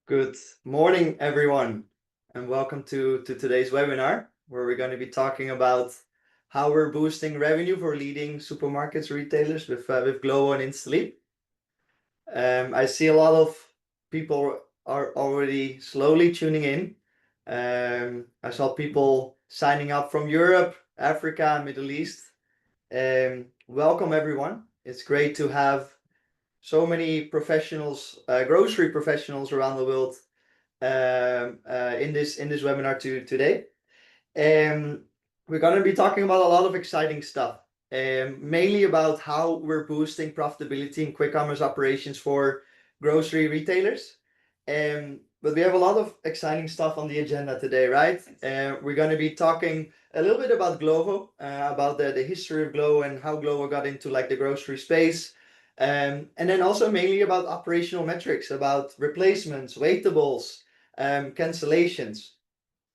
Good morning, everyone, and welcome to today's webinar, where we're going to be talking about how we're boosting revenue for leading supermarkets, retailers with Glovo and Instaleap. I see a lot of people are already slowly tuning in. I saw people signing up from Europe, Africa, Middle East. Welcome, everyone. It's great to have so many professionals, grocery professionals around the world in this webinar today. We're going to be talking about a lot of exciting stuff, mainly about how we're boosting profitability in quick commerce operations for grocery retailers. But we have a lot of exciting stuff on the agenda today, right? We're going to be talking a little bit about Glovo, about the history of Glovo and how Glovo got into like the grocery space. And then also mainly about operational metrics, about replacements, waitables, cancellations.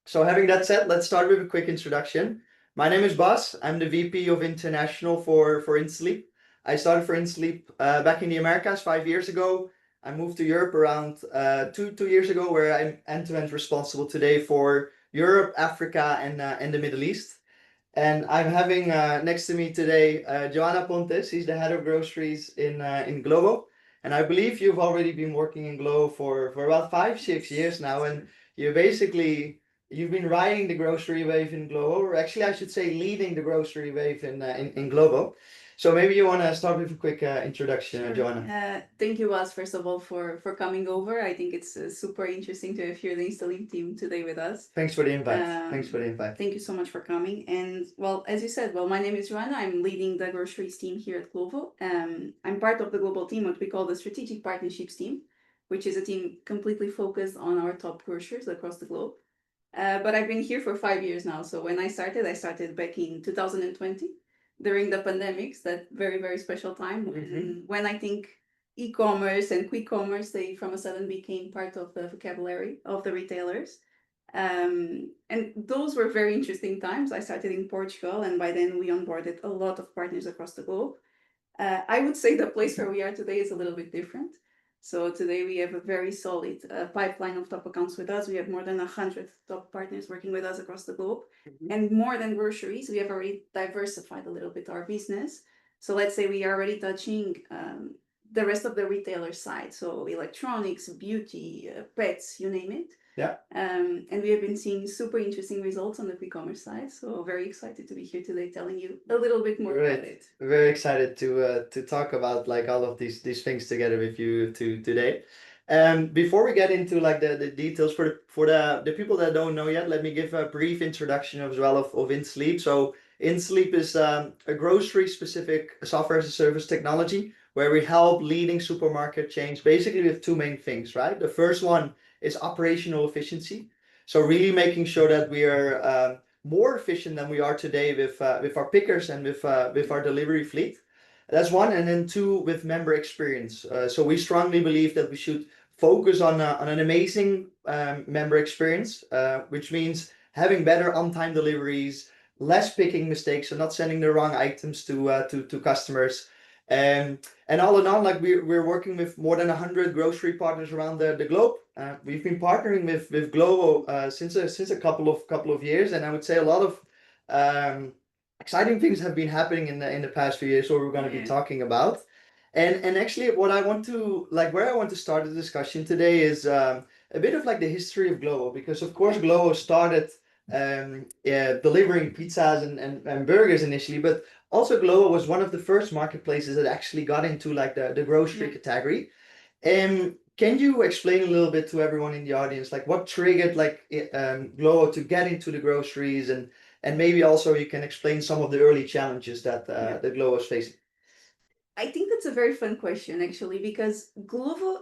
So having that said, let's start with a quick introduction. My name is Bas. I'm the VP of International for Instaleap. I started for Instaleap back in the Americas 5 years ago. I moved to Europe around two years ago, where I'm end-to-end responsible today for Europe, Africa, and the Middle East. And I'm having next to me today Johanna Pontes. He's the head of groceries in Glovo. And I believe you've already been working in Glovo for about 5, 6 years now. And you've been riding the grocery wave in Glovo, or actually I should say leading the grocery wave in Glovo. So maybe you want to start with a quick introduction, Sure. Johanna. Thank you, Bas, first of all, for coming over. I think it's super interesting to have here the Instaleap team today with us. Thanks for the invite. Thanks for the invite. Thank you so much for coming. And well, as you said, my name is Johanna. I'm leading the groceries team here at Glovo. I'm part of the global team, what we call the strategic partnerships team, which is a team completely focused on our top grocers across the globe. But I've been here for 5 years now. So when I started back in 2020 during the pandemics, that very, very special time when I think e-commerce and quick commerce, they from a sudden became part of the vocabulary of the retailers. And those were very interesting times. I started in Portugal, and by then we onboarded a lot of partners across the globe. I would say the place where we are today is a little bit different. So today we have a very solid pipeline of top accounts with us. We have more than 100 top partners working with us across the globe. And more than groceries, we have already diversified a little bit our business. So let's say we are already touching the rest of the retailer side. So electronics, beauty, pets, you name it. Yeah. And we have been seeing super interesting results on the quick commerce side. So very excited to be here today telling you a little bit more about it. Very excited to talk about like all of these things together with you today. Before we get into like the details for the people that don't know yet, let me give a brief introduction as well of Instaleap. So Instaleap is a grocery specific software as a service technology where we help leading supermarket chains basically with two main things, right? The first one is operational efficiency. So really making sure that we are more efficient than we are today with our pickers and with our delivery fleet. That's one, and then two, with member experience. So we strongly believe that we should focus on an amazing member experience, which means having better on-time deliveries, less picking mistakes, so not sending the wrong items to customers. And all in all, like we're working with more than 100 grocery partners around the globe. We've been partnering with Glovo since a couple of years, and I would say a lot of exciting things have been happening in the past few years, what we're going to be talking about. And actually, what I want to like where I want to start the discussion today is a bit of like the history of Glovo, because of course Glovo started delivering pizzas and burgers initially, but also Glovo was one of the first marketplaces that actually got into like the grocery category. Can you explain a little bit to everyone in the audience, like what triggered like Glovo to get into the groceries, and maybe also you can explain some of the early challenges that the Glovo was facing. I think that's a very fun question actually, because Glovo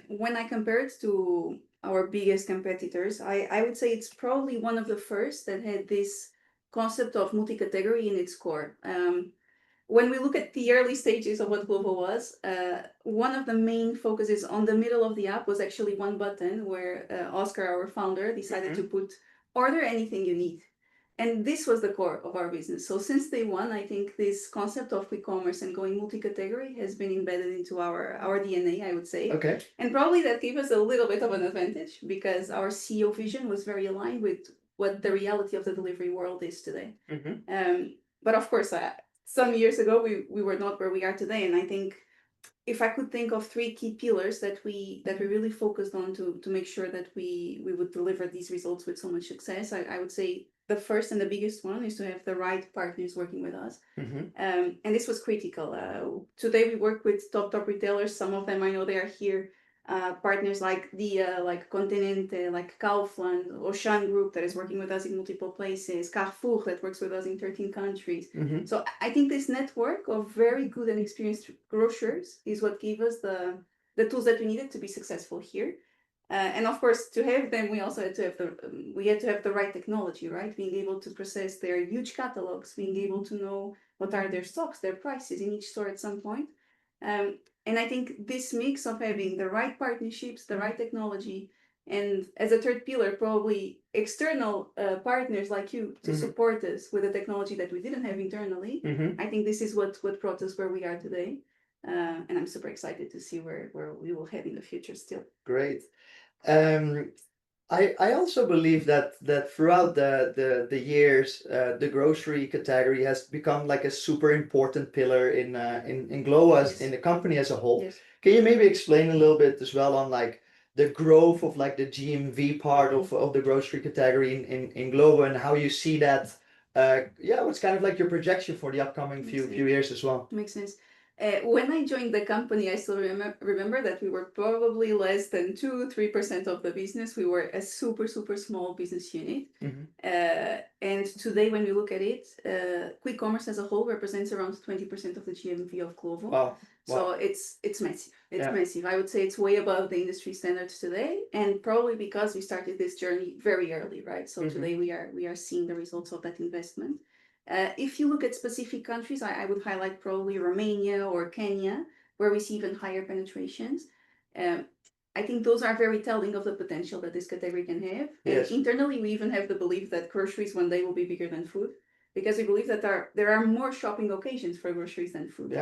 when I compare it to our biggest competitors, I would say it's probably one of the first that had this concept of multi-category in its core. When we look at the early stages of what Glovo was, one of the main focuses on the middle of the app was actually one button where Oscar, our founder, decided to put order anything you need. And this was the core of our business. So since day one, I think this concept of quick commerce and going multi-category has been embedded into our DNA, I would say. Okay. And probably that gave us a little bit of an advantage because our CEO vision was very aligned with what the reality of the delivery world is today. But of course, some years ago, we were not where we are today. And I think if I could think of three key pillars that we really focused on to make sure that we would deliver these results with so much success, I would say the first and the biggest one is to have the right partners working with us. And this was critical. Today we work with top retailers. Some of them I know they are here. Partners like Dia, like Continente, like Kaufland, Auchan Group that is working with us in multiple places, Carrefour that works with us in 13 countries. So I think this network of very good and experienced grocers is what gave us the tools that we needed to be successful here. And of course, to have them, we also had to have the right technology, right? Being able to process their huge catalogs, being able to know what are their stocks, their prices in each store at some point. And I think this mix of having the right partnerships, the right technology, and as a third pillar, probably external partners like you to support us with the technology that we didn't have internally. I think this is what brought us where we are today. And I'm super excited to see where we will head in the future still. Great. I also believe that throughout the years, the grocery category has become like a super important pillar in Glovo as in the company as a whole. Yes. Can you maybe explain a little bit as well on like the growth of like the GMV part of the grocery category in Glovo and how you see that? What's kind of like your projection for the upcoming few years as well? Makes sense. When I joined the company, I still remember that we were probably less than 2-3% of the business. We were a super small business unit. And today, when we look at it, quick commerce as a whole represents around 20% of the GMV of Glovo. Wow. So it's massive. It's massive. I would say it's way above the industry standards today, and probably because we started this journey very early, right? So today we are seeing the results of that investment. If you look at specific countries, I would highlight probably Romania or Kenya, where we see even higher penetrations. I think those are very telling of the potential that this category can have. Yes. And internally, we even have the belief that groceries one day will be bigger than food, because we believe that there are more shopping occasions for groceries than food,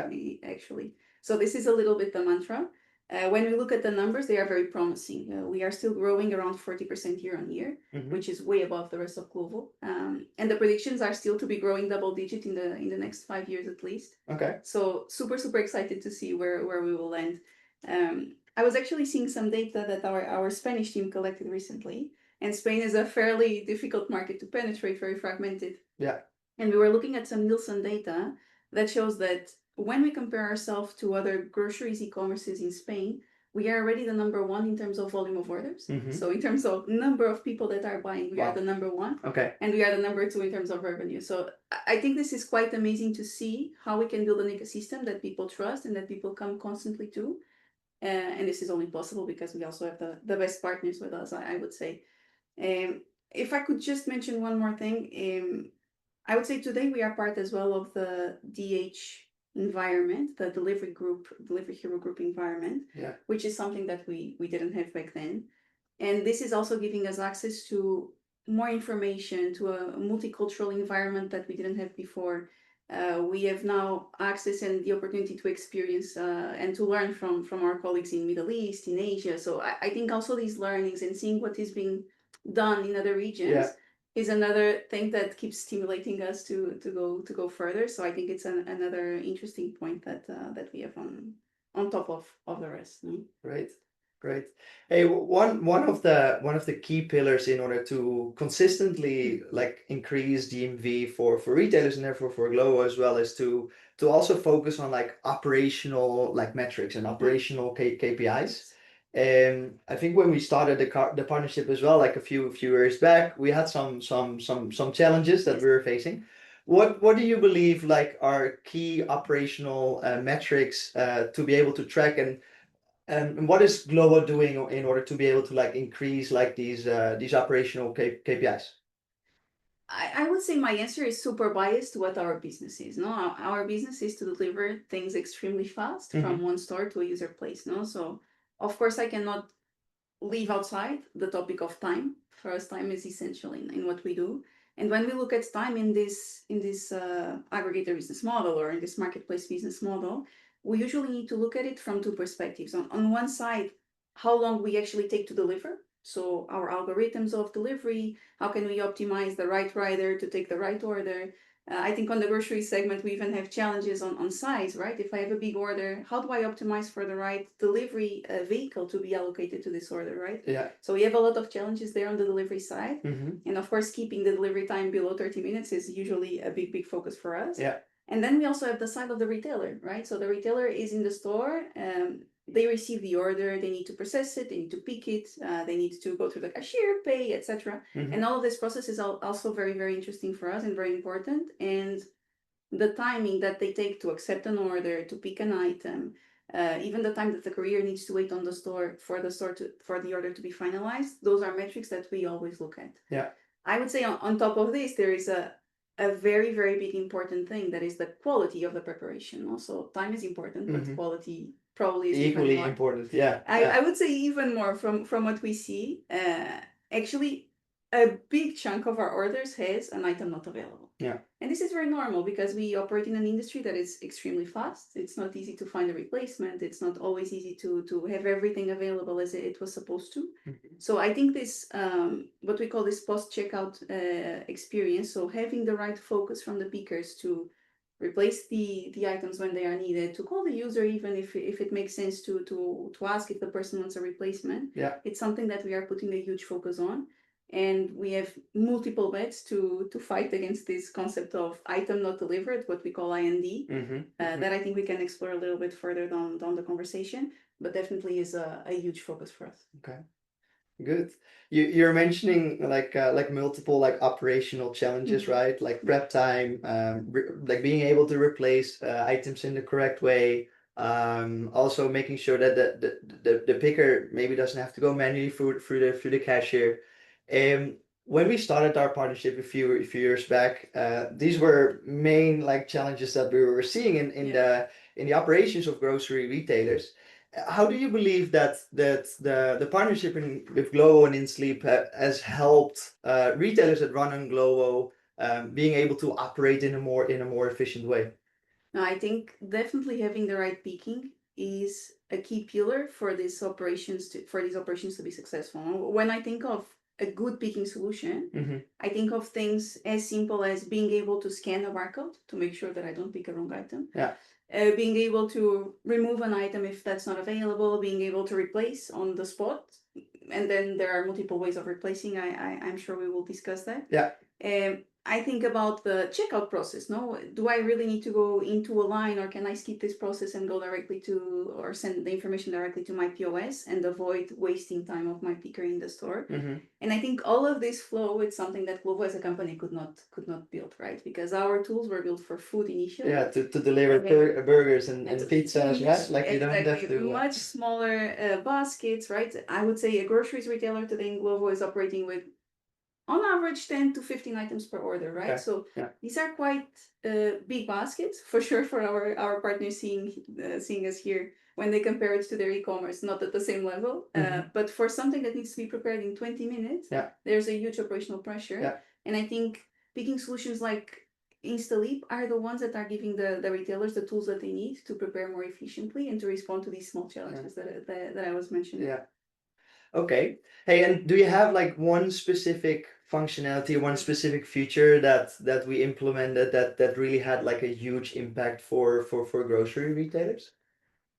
actually. So this is a little bit the mantra. When we look at the numbers, they are very promising. We are still growing around 40% year on year, which is way above the rest of Glovo. And the predictions are still to be growing double digit in the next 5 years at least. Okay. So super excited to see where we will land. I was actually seeing some data that our Spanish team collected recently, and Spain is a fairly difficult market to penetrate, very fragmented. Yeah. And we were looking at some Nielsen data that shows that when we compare ourselves to other groceries e-commerces in Spain, we are already the number one in terms of volume of orders. So in terms of number of people that are buying, we are the number one. Okay. And we are the number two in terms of revenue. So I think this is quite amazing to see how we can build an ecosystem that people trust and that people come constantly to. And this is only possible because we also have the best partners with us, I would say. If I could just mention one more thing, I would say today we are part as well of the DH environment, the delivery hero group environment, which is something that we didn't have back then. And this is also giving us access to more information, to a multicultural environment that we didn't have before. We have now access and the opportunity to experience and to learn from our colleagues in Middle East, in Asia. So I think also these learnings and seeing what is being done in other regions is another thing that keeps stimulating us to go further. So I think it's another interesting point that we have on top of the rest. Great. Hey, one of the key pillars in order to consistently like increase GMV for retailers and therefore for Glovo as well is to also focus on like operational like metrics and operational KPIs. And I think when we started the partnership as well, like a few years back, we had some challenges that we were facing. What do you believe like are key operational metrics to be able to track, and what is Glovo doing in order to be able to like increase like these operational KPIs? I would say my answer is super biased to what our business is. No, our business is to deliver things extremely fast from one store to a user place. No, so of course I cannot leave outside the topic of time. For us, time is essential in what we do. And when we look at time in this aggregator business model or in this marketplace business model, we usually need to look at it from two perspectives. On one side, how long we actually take to deliver. So our algorithms of delivery, how can we optimize the right rider to take the right order? I think on the grocery segment, we even have challenges on size, right? If I have a big order, how do I optimize for the right delivery vehicle to be allocated to this order, right? Yeah. So we have a lot of challenges there on the delivery side. Mm-hmm. And of course, keeping the delivery time below 30 minutes is usually a big focus for us. Yeah. And then we also have the side of the retailer, right? So the retailer is in the store, they receive the order, they need to process it, they need to pick it, they need to go through the cashier, pay, etc. Mm-hmm. And all of this process is also very interesting for us and very important. And the timing that they take to accept an order, to pick an item, even the time that the courier needs to wait on the store for the order to be finalized, those are metrics that we always look at. Yeah. I would say on top of this, there is a very big important thing that is the quality of the preparation. Also, time is important, but quality probably is equally important. Yeah. I would say even more from what we see. Actually, a big chunk of our orders has an item not available. Yeah. And this is very normal because we operate in an industry that is extremely fast. It's not easy to find a replacement. It's not always easy to have everything available as it was supposed to. So I think this, what we call this post-checkout experience, so having the right focus from the pickers to replace the items when they are needed, to call the user even if it makes sense to ask if the person wants a replacement. Yeah. It's something that we are putting a huge focus on. And we have multiple bets to fight against this concept of item not delivered, what we call IND, that I think we can explore a little bit further down the conversation, but definitely is a huge focus for us. Okay, good. You're mentioning like multiple like operational challenges, right? Like prep time, like being able to replace items in the correct way. Also making sure that the picker maybe doesn't have to go manually through the cashier. When we started our partnership a few years back, these were main like challenges that we were seeing in the operations of grocery retailers. How do you believe that the partnership with Glovo and Instaleap has helped retailers that run on Glovo being able to operate in a more efficient way? No, I think definitely having the right picking is a key pillar for these operations to be successful. When I think of a good picking solution, I think of things as simple as being able to scan a barcode to make sure that I don't pick a wrong item. Yeah. Being able to remove an item if that's not available, being able to replace on the spot, and then there are multiple ways of replacing. I'm sure we will discuss that. Yeah. I think about the checkout process. No, do I really need to go into a line, or can I skip this process and go directly to, or send the information directly to my POS and avoid wasting time of my picker in the store? And I think all of this flow is something that Glovo as a company could not build, right? Because our tools were built for food initially. Yeah, to deliver burgers and pizzas, right? Like you don't have to much smaller baskets, right? I would say a groceries retailer today in Glovo is operating with on average 10 to 15 items per order, right? Okay. So Yeah. these are quite big baskets for sure for our partners seeing us here when they compare it to their e-commerce, not at the same level, but for something that needs to be prepared in 20 minutes, there's a huge operational pressure. Yeah. And I think picking solutions like Instaleap are the ones that are giving the retailers the tools that they need to prepare more efficiently and to respond to these small challenges that I was mentioning. Yeah. Okay. Hey, and do you have like one specific functionality, one specific feature that we implemented that really had like a huge impact for grocery retailers?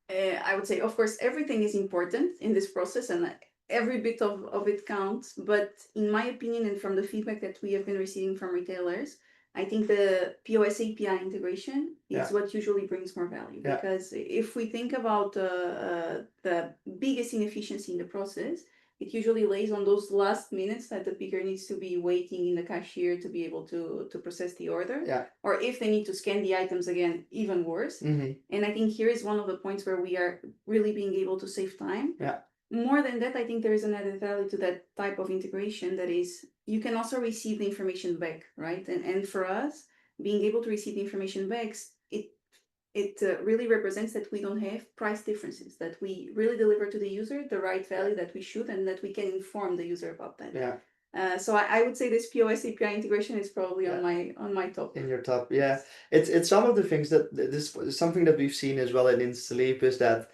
I would say, of course, everything is important in this process and every bit of it counts. But in my opinion, and from the feedback that we have been receiving from retailers, I think the POS API integration is what usually brings more value. Because if we think about the biggest inefficiency in the process, it usually lays on those last minutes that the picker needs to be waiting in the cashier to be able to process the order. Or if they need to scan the items again, even worse. And I think here is one of the points where we are really being able to save time. More than that, I think there is an added value to that type of integration that is, you can also receive the information back, right? And for us, being able to receive the information back, it really represents that we don't have price differences, that we really deliver to the user the right value that we should, and that we can inform the user about that. So I would say this POS API integration is probably on my top. In your top, yeah. It's some of the things that this is something that we've seen as well in Instaleap is that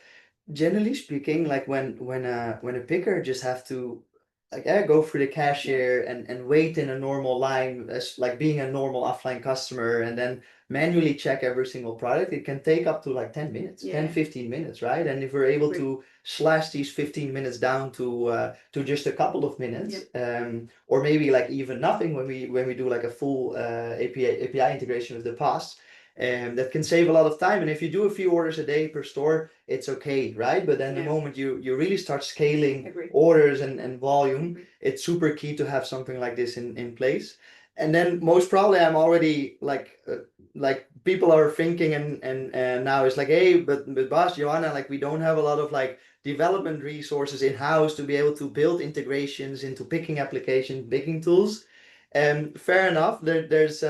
generally speaking, like when a picker just have to like go through the cashier and wait in a normal line as like being a normal offline customer and then manually check every single product, it can take up to like 10 minutes, 10, 15 minutes, right? And if we're able to slash these 15 minutes down to just a couple of minutes, or maybe like even nothing when we do like a full API integration with the POS, that can save a lot of time. And if you do a few orders a day per store, it's okay, right? But then the moment you really start scaling orders and volume, it's super key to have something like this in place. And then most probably I'm already like people are thinking and now it's like, hey, but boss, Johanna, like we don't have a lot of like development resources in-house to be able to build integrations into picking applications, picking tools. Fair enough. There's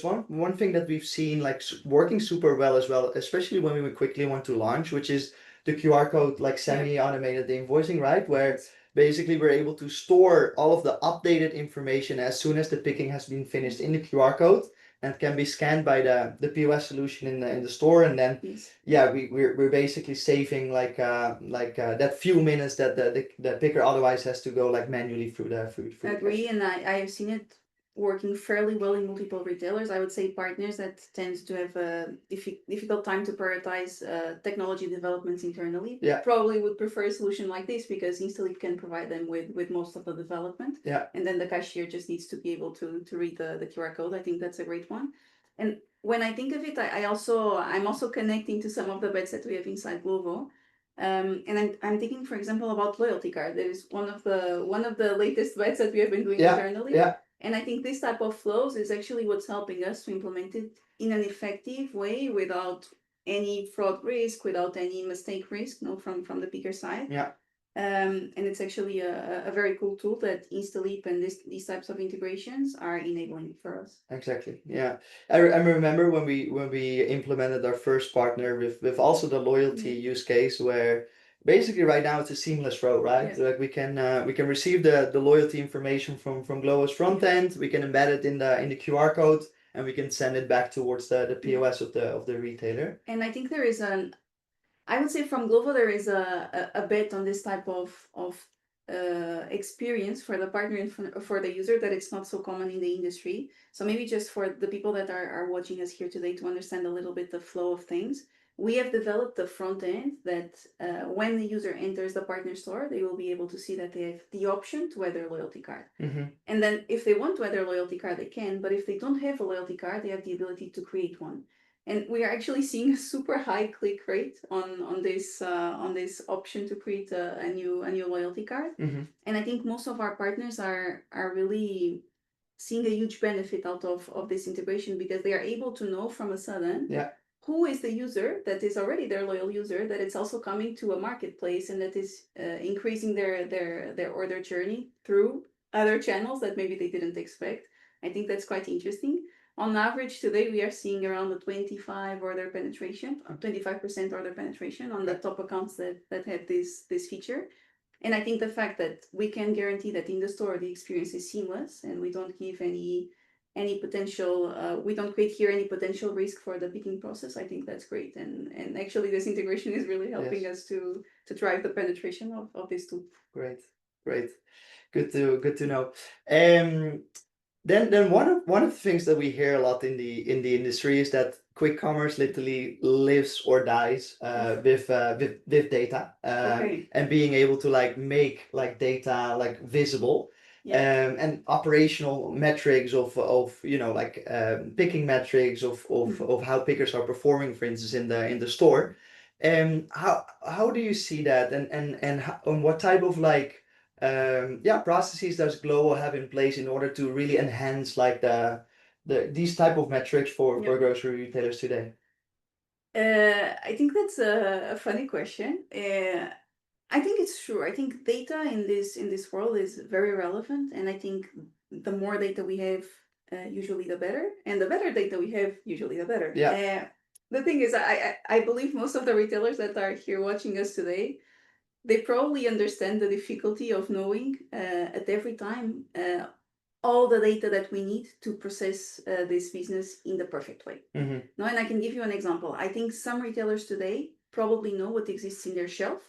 one thing that we've seen like working super well as well, especially when we quickly want to launch, which is the QR code like semi-automated invoicing, right? Where basically we're able to store all of the updated information as soon as the picking has been finished in the QR code and can be scanned by the POS solution in the store, and then we're basically saving like that few minutes that the picker otherwise has to go like manually through the Agree, and I have seen it working fairly well in multiple retailers. I would say partners that tend to have a difficult time to prioritize technology developments internally probably would prefer a solution like this because Instaleap can provide them with most of the development. And then the cashier just needs to be able to read the QR code. I think that's a great one. And when I think of it, I'm also connecting to some of the bets that we have inside Glovo. And I'm thinking, for example, about loyalty card. There is one of the latest bets that we have been doing internally. And I think this type of flows is actually what's helping us to implement it in an effective way without any fraud risk, without any mistake risk, from the picker side. And it's actually a very cool tool that Instaleap and these types of integrations are enabling for us. Exactly. Yeah. I remember when we implemented our first partner with also the loyalty use case where basically right now it's a seamless flow, right? Like we can receive the loyalty information from Glovo's front end, we can embed it in the QR code, and we can send it back towards the POS of the retailer. And I think there is I would say from Glovo there is a bet on this type of experience for the partner and for the user that it's not so common in the industry. So maybe just for the people that are watching us here today to understand a little bit the flow of things, we have developed the front end that when the user enters the partner store, they will be able to see that they have the option to add their loyalty card. And then if they want to add their loyalty card, they can, but if they don't have a loyalty card, they have the ability to create one. And we are actually seeing a super high click rate on this option to create a new loyalty card. And I think most of our partners are really seeing a huge benefit out of this integration because they are able to know from a sudden who is the user that is already their loyal user, that it's also coming to a marketplace and that is increasing their order journey through other channels that maybe they didn't expect. I think that's quite interesting. On average, today we are seeing around the 25% order penetration on the top accounts that have this feature. And I think the fact that we can guarantee that in the store the experience is seamless and we don't give any potential, we don't create here any potential risk for the picking process. I think that's great. And actually this integration is really helping us to drive the penetration of this tool. Great. Good to know. Then one of the things that we hear a lot in the industry is that quick commerce literally lives or dies with data and being able to like make like data like visible. And operational metrics of like picking metrics of how pickers are performing, for instance, in the store. How do you see that, and what type of like processes does Glovo have in place in order to really enhance like these type of metrics for grocery retailers today? I think that's a funny question. I think it's true. I think data in this world is very relevant, and I think the more data we have, usually the better, and the better data we have, usually the better. The thing is, I believe most of the retailers that are here watching us today, they probably understand the difficulty of knowing at every time all the data that we need to process this business in the perfect way. Mm-hmm. No, and I can give you an example. I think some retailers today probably know what exists in their shelf,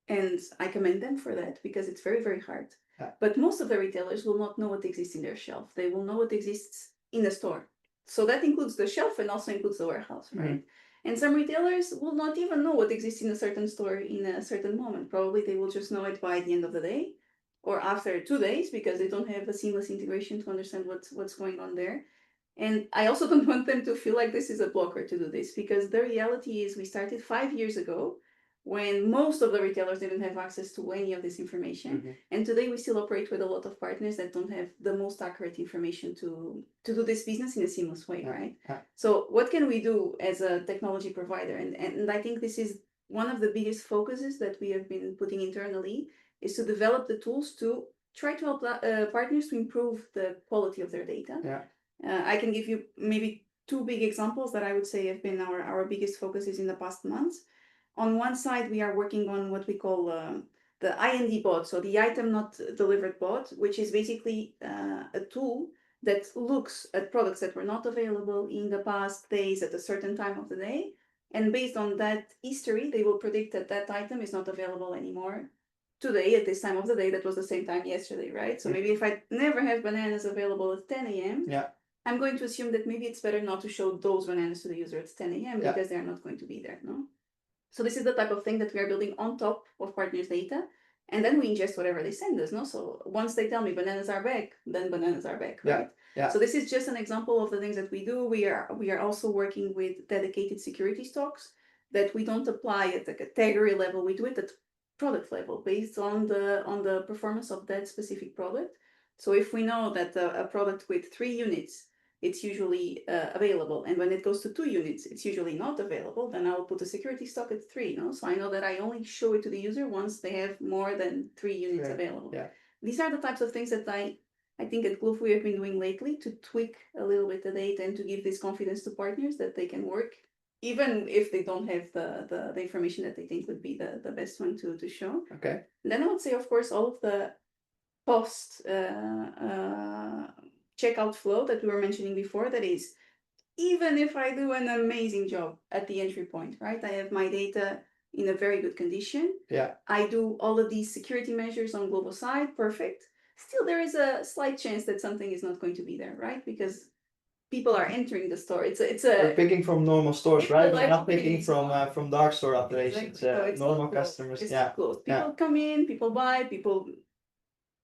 and I commend them for that because it's very, very hard. Yeah. But most of the retailers will not know what exists in their shelf. They will know what exists in the store. So that includes the shelf and also includes the warehouse, right? And some retailers will not even know what exists in a certain store in a certain moment. Probably they will just know it by the end of the day or after 2 days because they don't have a seamless integration to understand what's going on there. And I also don't want them to feel like this is a blocker to do this because the reality is we started 5 years ago when most of the retailers didn't have access to any of this information. And today we still operate with a lot of partners that don't have the most accurate information to do this business in a seamless way, right? So what can we do as a technology provider? And I think this is one of the biggest focuses that we have been putting internally is to develop the tools to try to help partners to improve the quality of their data. I can give you maybe 2 big examples that I would say have been our biggest focuses in the past months. On one side, we are working on what we call the IND bot, so the item not delivered bot, which is basically a tool that looks at products that were not available in the past days at a certain time of the day. And based on that history, they will predict that that item is not available anymore today at this time of the day. That was the same time yesterday, right? So maybe if I never have bananas available at 10 a.m., I'm going to assume that maybe it's better not to show those bananas to the user at 10 a.m. because they're not going to be there, no? So this is the type of thing that we are building on top of partners' data, and then we ingest whatever they send us, no? So once they tell me bananas are back, then bananas are back, right? So this is just an example of the things that we do. We are also working with dedicated security stocks that we don't apply at the category level. We do it at product level based on the performance of that specific product. So if we know that a product with 3 units it's usually available. And when it goes to 2 units, it's usually not available. Then I'll put a security stock at 3, no? So I know that I only show it to the user once they have more than 3 units available. These are the types of things that I think at Glovo we have been doing lately to tweak a little bit the data and to give this confidence to partners that they can work, even if they don't have the information that they think would be the best one to show. Okay. And then I would say, of course, all of the post checkout flow that we were mentioning before, that is, even if I do an amazing job at the entry point, right? I have my data in a very good condition. I do all of these security measures on Glovo side, perfect. Still, there is a slight chance that something is not going to be there, right? Because people are entering the store. We're picking from normal stores, right? We're not picking picking from dark store operations. Exactly. So it's Normal not closed. customers. It's not closed. People come in, people buy, people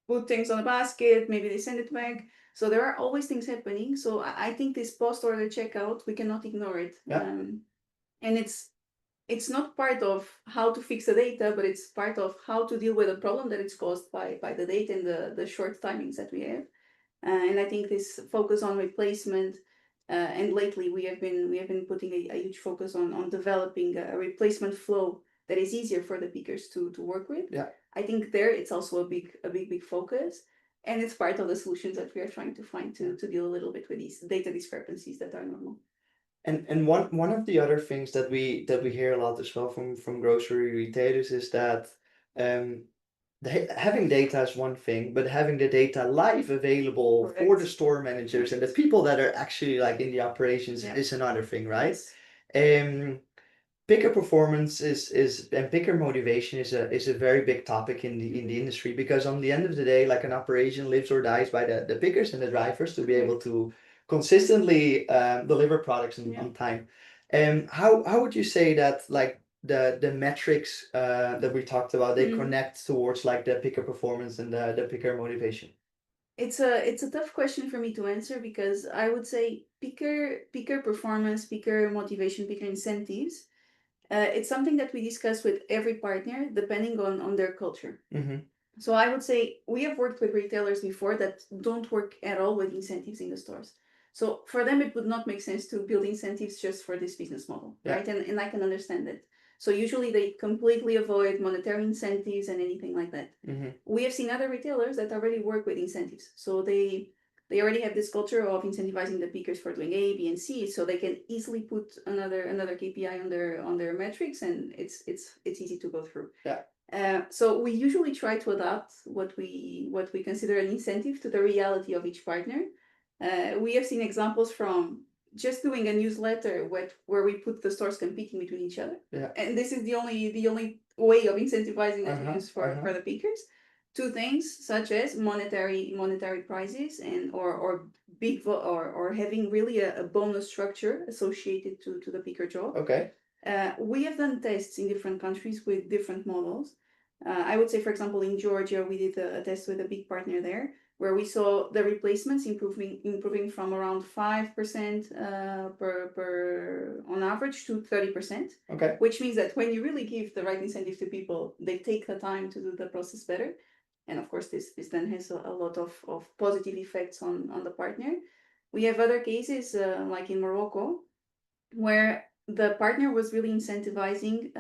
put things on a basket, maybe they send it back. So there are always things happening. So I think this post-order checkout, we cannot ignore it. And it's not part of how to fix the data, but it's part of how to deal with a problem that is caused by the data and the short timings that we have. And I think this focus on replacement, and lately we have been putting a huge focus on developing a replacement flow that is easier for the pickers to work with. I think there it's also a big focus, and it's part of the solutions that we are trying to find to deal a little bit with these data discrepancies that are normal. And one of the other things that we hear a lot as well from grocery retailers is that having data is one thing, but having the data live available for the store managers and the people that are actually like in the operations is another thing, right? Picker performance is and picker motivation is a very big topic in the industry, because on the end of the day, like an operation lives or dies by the pickers and the drivers to be able to consistently deliver products on time. How would you say that like the metrics that we talked about, they connect towards like the picker performance and the picker motivation? It's a tough question for me to answer, because I would say picker performance, picker motivation, picker incentives, it's something that we discuss with every partner depending on their culture. So I would say we have worked with retailers before that don't work at all with incentives in the stores. So for them, it would not make sense to build incentives just for this business model, right? And I can understand that. So usually they completely avoid monetary incentives and anything like that. We have seen other retailers that already work with incentives. So they already have this culture of incentivizing the pickers for doing A, B, and C, so they can easily put another KPI on their metrics, and it's easy to go through. So we usually try to adapt what we consider an incentive to the reality of each partner. We have seen examples from just doing a newsletter where we put the stores competing between each other, and this is the only way of incentivizing that we use for the pickers. Two things such as monetary prizes and or big or having really a bonus structure associated to the picker job. Okay. We have done tests in different countries with different models. I would say, for example, in Georgia, we did a test with a big partner there, where we saw the replacements improving from around 5% per on average to 30%. Okay. Which means that when you really give the right incentive to people, they take the time to do the process better. And of course, this then has a lot of positive effects on the partner. We have other cases, like in Morocco, where the partner was really incentivizing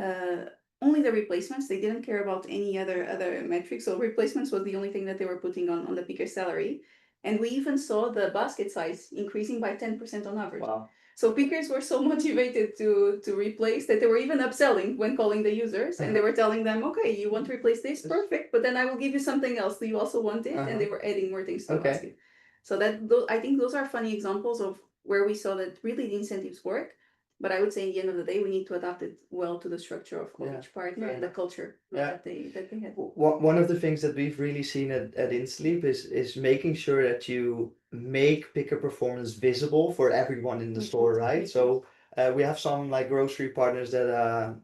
only the replacements. They didn't care about any other metrics. So replacements was the only thing that they were putting on the picker salary. And we even saw the basket size increasing by 10% on average. Wow. So pickers were so motivated to replace that they were even upselling when calling the users, and they were telling them, okay, you want to replace this? Perfect, but then I will give you something else. Do you also want it? And they were adding more things to the basket. So I think those are funny examples of where we saw that really the incentives work. But I would say, at the end of the day, we need to adapt it well to the structure of each partner and the culture that they have. One of the things that we've really seen at Instaleap is making sure that you make picker performance visible for everyone in the store, right? So we have some like grocery partners that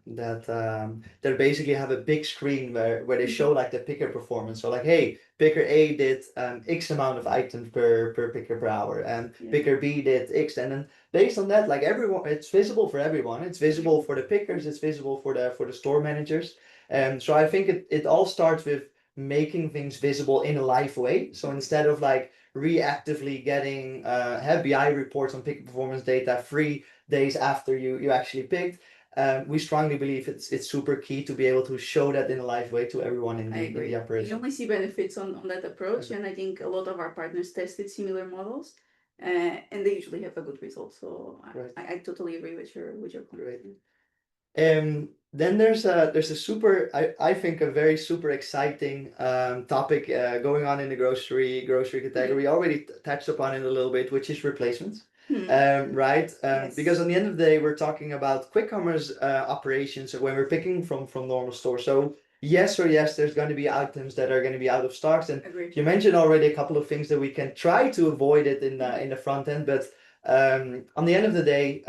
basically have a big screen where they show like the picker performance. So like, hey, picker A did X amount of items per picker per hour, and picker B did X, and then based on that, like everyone, it's visible for everyone. It's visible for the pickers. It's visible for the store managers. So I think it all starts with making things visible in a live way. So instead of like reactively getting BI reports on pick performance data 3 days after you actually picked, we strongly believe it's super key to be able to show that in a live way to everyone in the operation. We only see benefits on that approach, and I think a lot of our partners tested similar models, and they usually have a good result. So I totally agree with your point. Great. Then there's a super, I think a very super exciting topic going on in the grocery category. We already touched upon it a little bit, which is replacements. Right? Yes. Because on the end of the day, we're talking about quick commerce operations when we're picking from normal stores. So yes, there's going to be items that are going to be out of stocks, and Agreed. you mentioned already a couple of things that we can try to avoid it in the front end, but on the end of the day,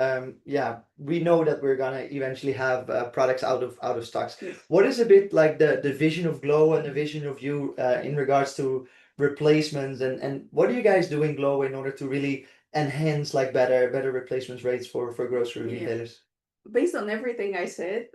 we know that we're gonna eventually have products out of stocks. Yes. What is a bit like the vision of Glovo and the vision of you in regards to replacements, and what do you guys do in Glovo in order to really enhance like better replacement rates for grocery retailers? Based on everything I said,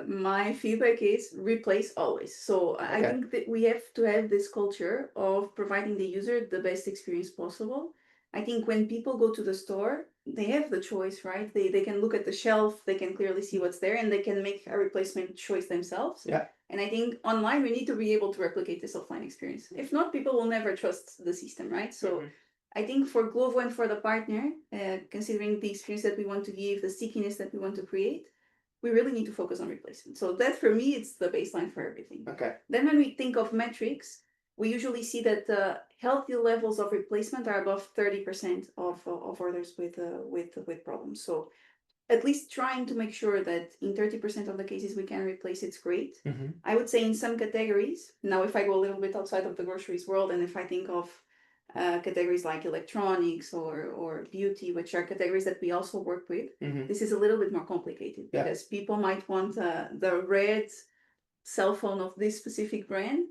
my feedback is replace always. So I think that we have to have this culture of providing the user the best experience possible. I think when people go to the store, they have the choice, right? They can look at the shelf, they can clearly see what's there, and they can make a replacement choice themselves. Yeah. And I think online we need to be able to replicate this offline experience. If not, people will never trust the system, right? So I think for Glovo and for the partner, considering the experience that we want to give, the stickiness that we want to create, we really need to focus on replacement. So that for me, it's the baseline for everything. Okay. Then when we think of metrics, we usually see that healthy levels of replacement are above 30% of orders with problems. So at least trying to make sure that in 30% of the cases we can replace, it's great. I would say in some categories, now if I go a little bit outside of the groceries world, and if I think of categories like electronics or beauty, which are categories that we also work with, this is a little bit more complicated because people might want the red cell phone of this specific brand.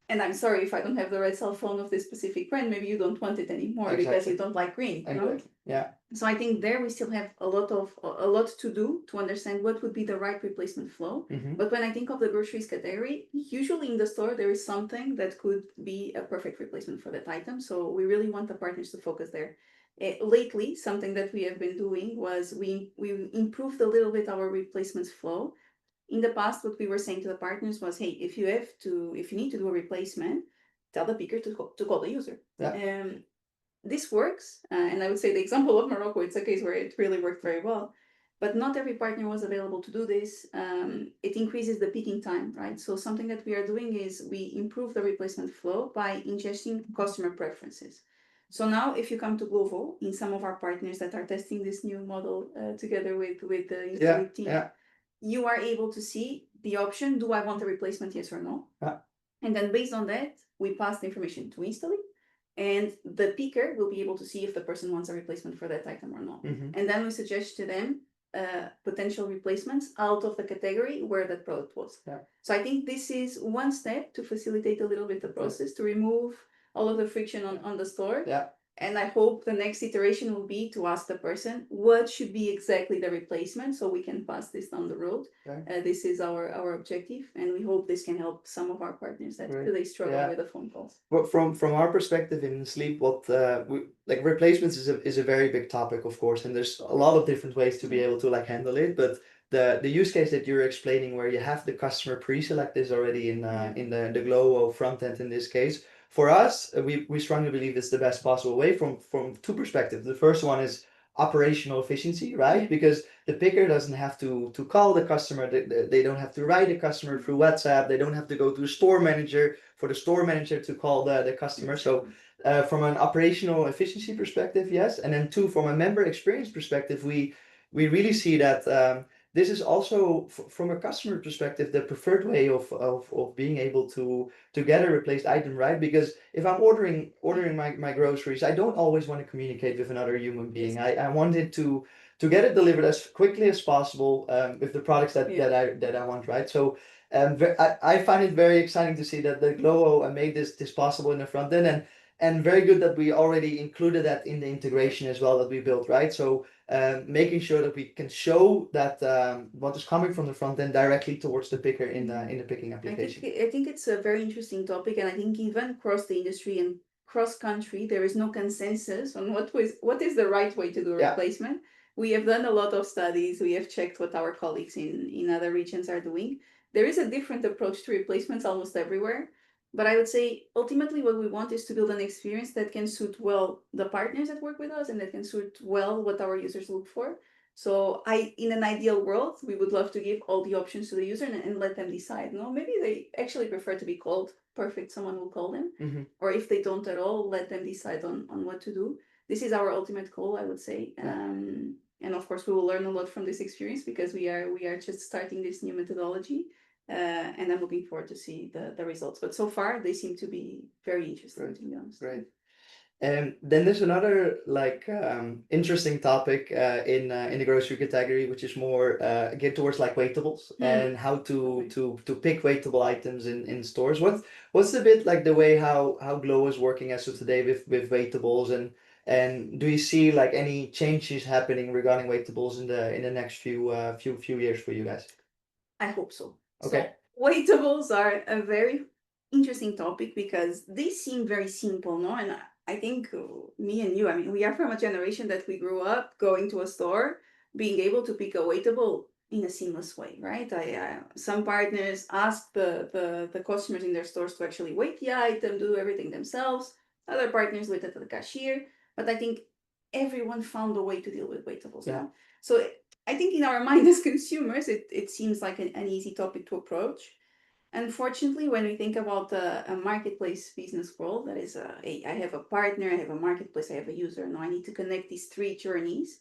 And I'm sorry if I don't have the red cell phone of this specific brand, maybe you don't want it anymore because you don't like green. You know? Yeah. So I think there we still have a lot to do to understand what would be the right replacement flow. But when I think of the groceries category, usually in the store there is something that could be a perfect replacement for that item. So we really want the partners to focus there. Lately, something that we have been doing was we improved a little bit our replacements flow. In the past, what we were saying to the partners was, hey, if you need to do a replacement, tell the picker to call the user. This works, and I would say the example of Morocco, it's a case where it really worked very well. but not every partner was available to do this. It increases the picking time, right? So something that we are doing is we improve the replacement flow by ingesting customer preferences. So now if you come to Glovo, in some of our partners that are testing this new model together with the Instaleap team, you are able to see the option, do I want a replacement, yes or no? And then based on that, we pass the information to Instaleap, and the picker will be able to see if the person wants a replacement for that item or not. And then we suggest to them potential replacements out of the category where that product was. So I think this is one step to facilitate a little bit the process, to remove all of the friction on the store. And I hope the next iteration will be to ask the person what should be exactly the replacement, so we can pass this down the road. This is our objective, and we hope this can help some of our partners that really struggle with the phone calls. But from our perspective in Sleep, what like replacements is a very big topic, of course, and there's a lot of different ways to be able to like handle it. But the use case that you're explaining, where you have the customer pre-select this already in the Glovo front end in this case. For us, we strongly believe it's the best possible way from two perspectives. The first one is operational efficiency, right? Because the picker doesn't have to call the customer. They don't have to write a customer through WhatsApp. They don't have to go to the store manager for the store manager to call the customer. So from an operational efficiency perspective, yes. And then two, from a member experience perspective, we really see that this is also from a customer perspective the preferred way of being able to get a replaced item, right? Because if I'm ordering my groceries, I don't always want to communicate with another human being. I want it to get it delivered as quickly as possible with the products that I want, right? So I find it very exciting to see that the Glovo made this possible in the front end, and very good that we already included that in the integration as well that we built, right? So making sure that we can show that what is coming from the front end directly towards the picker in the picking application. I think it's a very interesting topic, and I think even across the industry and cross country, there is no consensus on what is the right way to do a replacement. We have done a lot of studies. We have checked what our colleagues in other regions are doing. There is a different approach to replacements almost everywhere. But I would say ultimately what we want is to build an experience that can suit well the partners that work with us, and that can suit well what our users look for. So in an ideal world, we would love to give all the options to the user and let them decide. No, maybe they actually prefer to be called. Perfect, someone will call them. Or if they don't at all, let them decide on what to do. This is our ultimate goal, I would say. And of course, we will learn a lot from this experience, because we are just starting this new methodology. And I'm looking forward to see the results. But so far, they seem to be very interesting, to be honest. Great. Then there's another like interesting topic in the grocery category, which is more geared towards like waitables and how to pick waitable items in stores. What's a bit like the way how Glovo is working as of today with waitables, and do you see like any changes happening regarding waitables in the next few years for you guys? I hope so. Okay. So waitables are a very interesting topic because they seem very simple, no? And I think me and you, I mean, we are from a generation that we grew up going to a store, being able to pick a waitable in a seamless way, right? Some partners ask the customers in their stores to actually weight the item, do everything themselves. Other partners wait at the cashier. But I think everyone found a way to deal with waitables now. So I think in our mind as consumers, it seems like an easy topic to approach. Unfortunately, when we think about a marketplace business world, that is, I have a partner, I have a marketplace, I have a user. Now I need to connect these three journeys.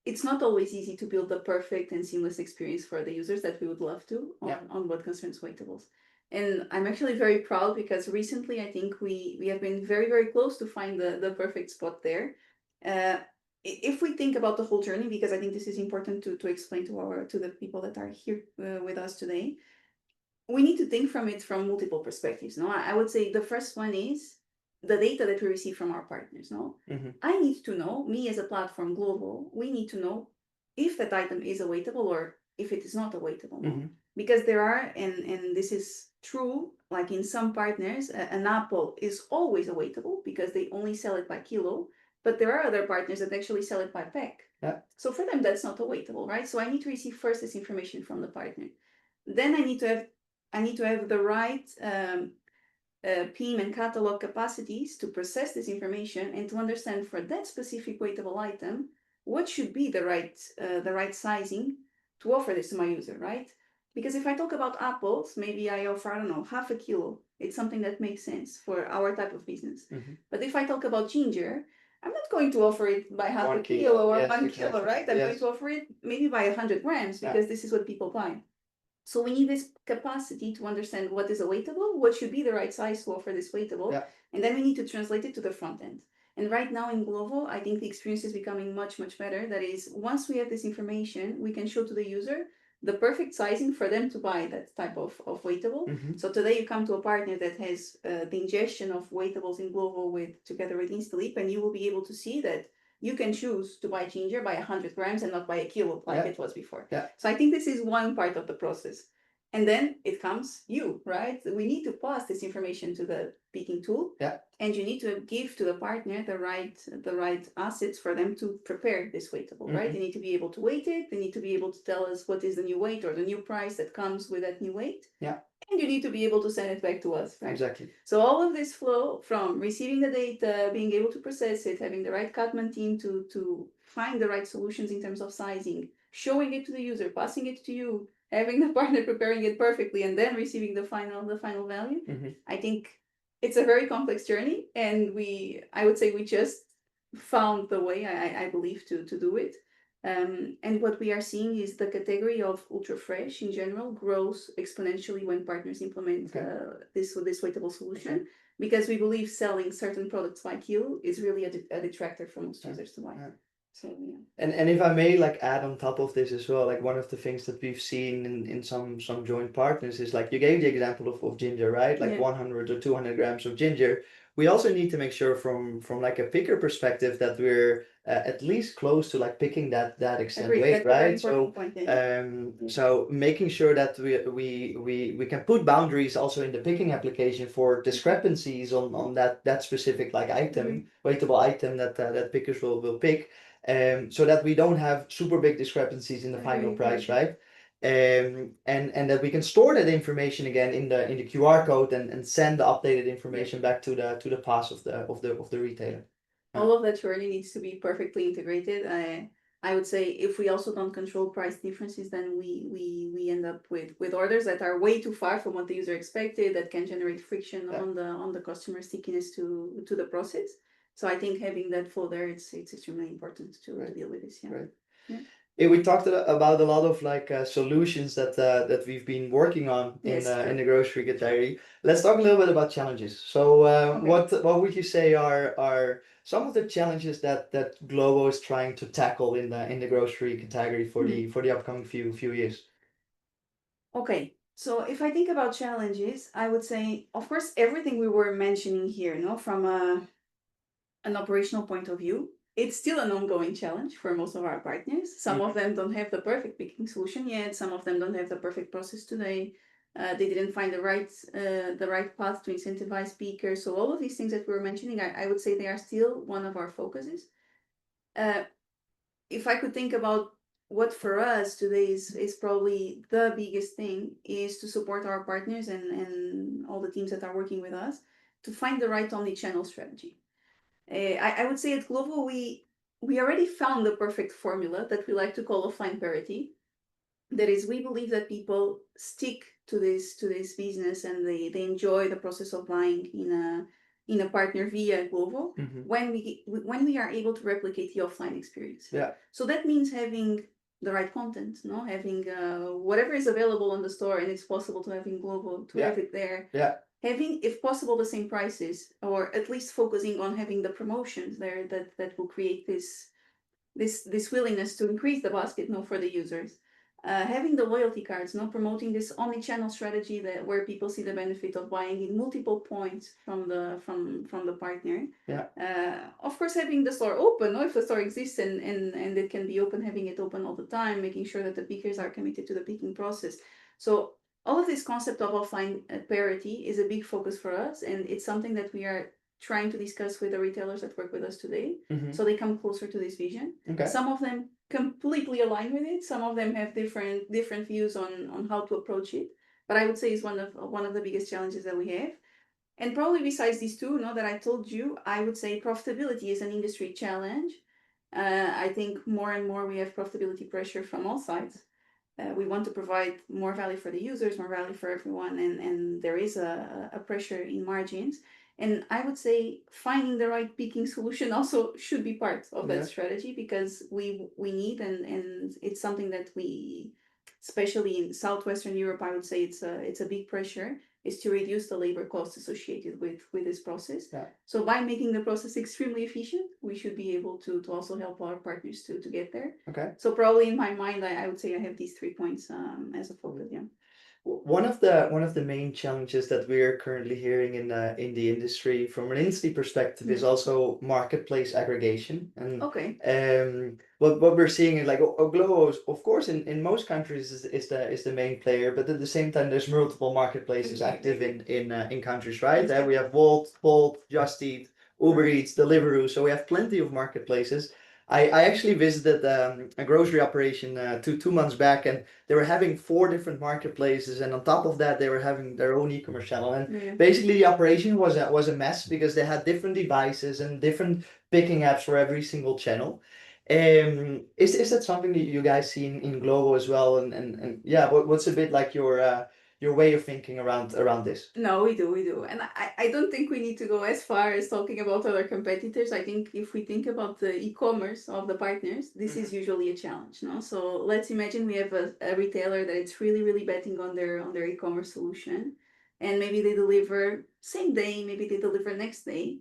It's not always easy to build a perfect and seamless experience for the users that we would love to on what concerns waitables. And I'm actually very proud because recently I think we have been very, very close to find the perfect spot there. If we think about the whole journey, because I think this is important to explain to the people that are here with us today, we need to think from it from multiple perspectives. No, I would say the first one is the data that we receive from our partners. No, I need to know, me as a platform, Glovo, we need to know if that item is awaitable or if it is not awaitable. No? Because there are, and this is true, like in some partners, an apple is always awaitable because they only sell it by kilo. But there are other partners that actually sell it by pack. So for them, that's not awaitable, right? So I need to receive first this information from the partner. Then I need to have the right PIM and catalog capacities to process this information and to understand for that specific waitable item what should be the right sizing to offer this to my user, right? Because if I talk about apples, maybe I offer, I don't know, half a kilo. It's something that makes sense for our type of business. But if I talk about ginger, I'm not going to offer it by half a kilo or Yes, 1 exactly. kilo, right? I'm going Yes. to offer it maybe by 100 grams because this is what people buy. So we need this capacity to understand what is a waitable, what should be the right size to offer this waitable, and then we need to translate it to the front end. And right now in Glovo, I think the experience is becoming much, much better. That is, once we have this information, we can show to the user the perfect sizing for them to buy that type of waitable. So today you come to a partner that has the ingestion of waitables in Glovo together with Instaleap, and you will be able to see that you can choose to buy ginger by 100 grams and not by a kilo like it was before. So I think this is one part of the process. And then it comes you, right? We need to pass this information to the picking tool. And you need to give to the partner the right assets for them to prepare this waitable, right? They need to be able to weight it. They need to be able to tell us what is the new weight or the new price that comes with that new weight. And you need to be able to send it back to us, right? Exactly. So all of this flow from receiving the data, being able to process it, having the right Catman team to find the right solutions in terms of sizing, showing it to the user, passing it to you, having the partner preparing it perfectly, and then receiving the final value. I think it's a very complex journey, and I would say we just found the way, I believe, to do it. And what we are seeing is the category of ultra fresh in general grows exponentially when partners implement this waitable solution, because we believe selling certain products by kilo is really a detractor for most users to buy. So yeah. And if I may like add on top of this as well, like one of the things that we've seen in some joint partners is like you gave the example of ginger, right? Like 100 or 200 grams of ginger. We also need to make sure from like a picker perspective that we're at least close to like picking that extent weight, right? So so making sure that we can put boundaries also in the picking application for discrepancies on that specific like item, waitable item that pickers will pick. So that we don't have super big discrepancies in the final price, right? And that we can store that information again in the QR code and send the updated information back to the pass of the retailer. All of that journey needs to be perfectly integrated. I would say if we also don't control price differences, then we end up with orders that are way too far from what the user expected, that can generate friction on the customer stickiness to the process. So I think having that flow there, it's extremely important to deal with this. Yeah, we talked about a lot of like solutions that we've been working on in the grocery category. Let's talk a little bit about challenges. So what would you say are some of the challenges that Glovo is trying to tackle in the grocery category for the upcoming few years? Okay, so if I think about challenges, I would say, of course, everything we were mentioning here, from an operational point of view, it's still an ongoing challenge for most of our partners. Some of them don't have the perfect picking solution yet. Some of them don't have the perfect process today. They didn't find the right path to incentivize speakers. So all of these things that we were mentioning, I would say they are still one of our focuses. If I could think about what for us today is probably the biggest thing, is to support our partners and all the teams that are working with us to find the right omni-channel strategy. I would say at Glovo, we already found the perfect formula that we like to call offline parity. That is, we believe that people stick to this business and they enjoy the process of buying in a partner via Glovo when we are able to replicate the offline experience. So that means having the right content, having whatever is available on the store and it's possible to have in Glovo to have it there. Having, if possible, the same prices, or at least focusing on having the promotions there that will create this willingness to increase the basket, for the users. Having the loyalty cards, promoting this omni-channel strategy where people see the benefit of buying in multiple points from the partner. Of course, having the store open, if the store exists and it can be open, having it open all the time, making sure that the pickers are committed to the picking process. So all of this concept of offline parity is a big focus for us, and it's something that we are trying to discuss with the retailers that work with us today, so they come closer to this vision. Some of them completely align with it. Some of them have different views on how to approach it. But I would say it's one of the biggest challenges that we have. And probably besides these two, that I told you, I would say profitability is an industry challenge. I think more and more we have profitability pressure from all sides. We want to provide more value for the users, more value for everyone, and there is a pressure in margins. And I would say finding the right peaking solution also should be part of that strategy, because we need, and it's something that we, especially in Southwestern Europe, I would say it's a big pressure, is to reduce the labor costs associated with this process. Yeah. So by making the process extremely efficient, we should be able to also help our partners to get there. Okay. So probably in my mind, I would say I have these 3 points as a focus. Yeah. One of the main challenges that we are currently hearing in the industry from an industry perspective is also marketplace aggregation. And Okay. what we're seeing is like Glovo, of course, in most countries is the main player, but at the same time there's multiple marketplaces active in countries, right? We have Bolt, Just Eat, Uber Eats, Deliveroo, so we have plenty of marketplaces. I actually visited a grocery operation 2 months back, and they were having 4 different marketplaces, and on top of that they were having their own e-commerce channel. And basically the operation was a mess because they had different devices and different picking apps for every single channel. Is that something that you guys see in Glovo as well? And yeah, what's a bit like your way of thinking around this? No, we do. And I don't think we need to go as far as talking about other competitors. I think if we think about the e-commerce of the partners, this is usually a challenge, no? So let's imagine we have a retailer that it's really betting on their e-commerce solution, and maybe they deliver same day, maybe they deliver next day.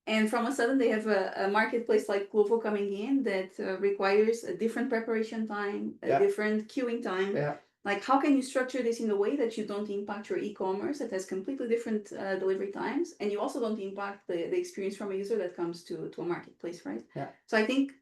And from a sudden, they have a marketplace like Glovo coming in that requires a different preparation time, a different queuing time. Yeah. Like, how can you structure this in a way that you don't impact your e-commerce that has completely different delivery times, and you also don't impact the experience from a user that comes to a marketplace, right? Yeah. So I think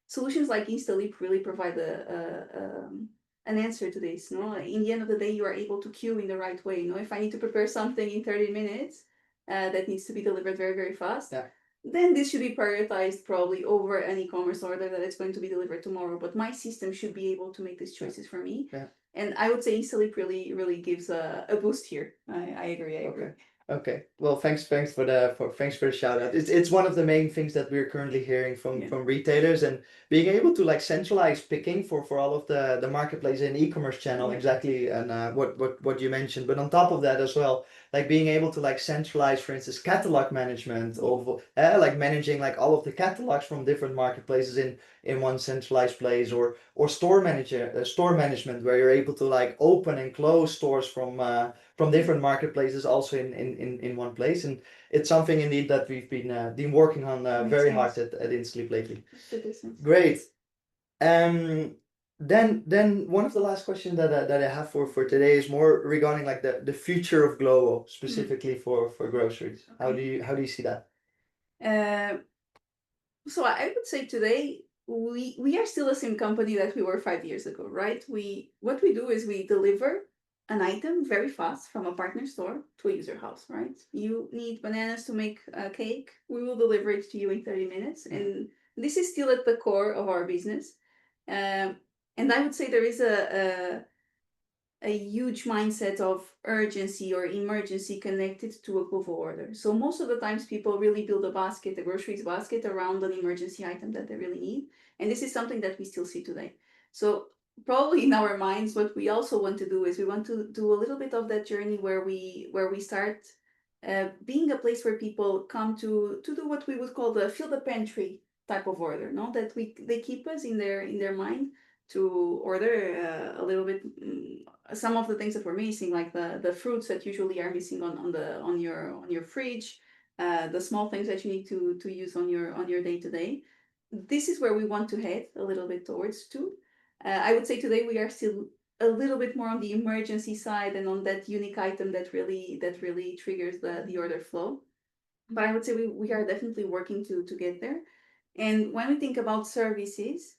solutions like Instaleap really provide an answer to this. No, in the end of the day, you are able to queue in the right way. You know, if I need to prepare something in 30 minutes that needs to be delivered very fast. Yeah. Then this should be prioritized probably over an e-commerce order that is going to be delivered tomorrow. But my system should be able to make these choices for me. Yeah. And I would say Instaleap really gives a boost here. I agree. Okay. Well, thanks for the shout out. It's one of the main things that we're currently hearing from retailers, and being able to like centralize picking for all of the marketplace and e-commerce channel, exactly, and what you mentioned. But on top of that as well, like being able to like centralize, for instance, catalog management of like managing like all of the catalogs from different marketplaces in one centralized place, or store management, where you're able to like open and close stores from different marketplaces also in one place. And it's something indeed that we've been working on very hard at Instaleap lately. Great. Then one of the last questions that I have for today is more regarding like the future of Glovo, specifically for groceries. Okay. How do you see that? So I would say today we are still the same company that we were 5 years ago, right? What we do is we deliver an item very fast from a partner store to a user house, right? You need bananas to make a cake, we will deliver it to you in 30 minutes. And this is still at the core of our business. And I would say there is a huge mindset of urgency or emergency connected to a Glovo order. So most of the times people really build a basket, a groceries basket, around an emergency item that they really need. And this is something that we still see today. So probably in our minds, what we also want to do is we want to do a little bit of that journey where we start being a place where people come to do what we would call the fill the pantry type of order. No, that they keep us in their mind to order a little bit some of the things that we're missing, like the fruits that usually are missing on your fridge, the small things that you need to use on your day to day. This is where we want to head a little bit towards too. I would say today we are still a little bit more on the emergency side and on that unique item that really triggers the order flow. But I would say we are definitely working to get there. And when we think about services,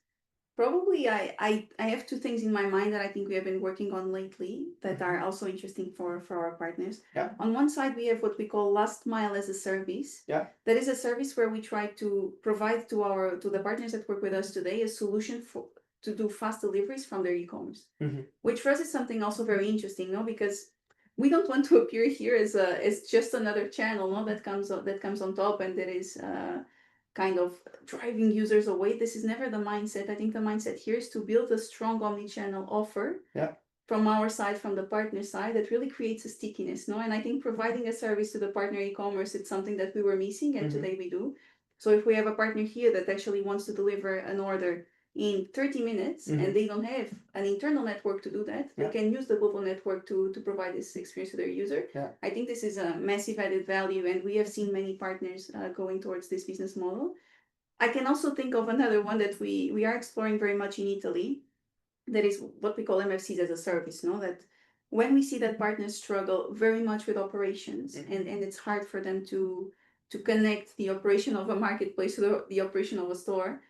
probably I have 2 things in my mind that I think we have been working on lately that are also interesting for our partners. Yeah. On one side, we have what we call last mile as a service. Yeah. That is a service where we try to provide to the partners that work with us today a solution to do fast deliveries from their e-commerce, which for us is something also very interesting, no? Because we don't want to appear here as just another channel, no, that comes on top and that is kind of driving users away. This is never the mindset. I think the mindset here is to build a strong omni-channel offer from our side, from the partner side, that really creates a stickiness. No, and I think providing a service to the partner e-commerce, it's something that we were missing, and today we do. So if we have a partner here that actually wants to deliver an order in 30 minutes and they don't have an internal network to do that, they can use the global network to provide this experience to their user. I think this is a massive added value, and we have seen many partners going towards this business model. I can also think of another one that we are exploring very much in Italy. That is what we call MFCs as a service, no? That when we see that partners struggle very much with operations and it's hard for them to connect the operation of a marketplace to the operation of a store,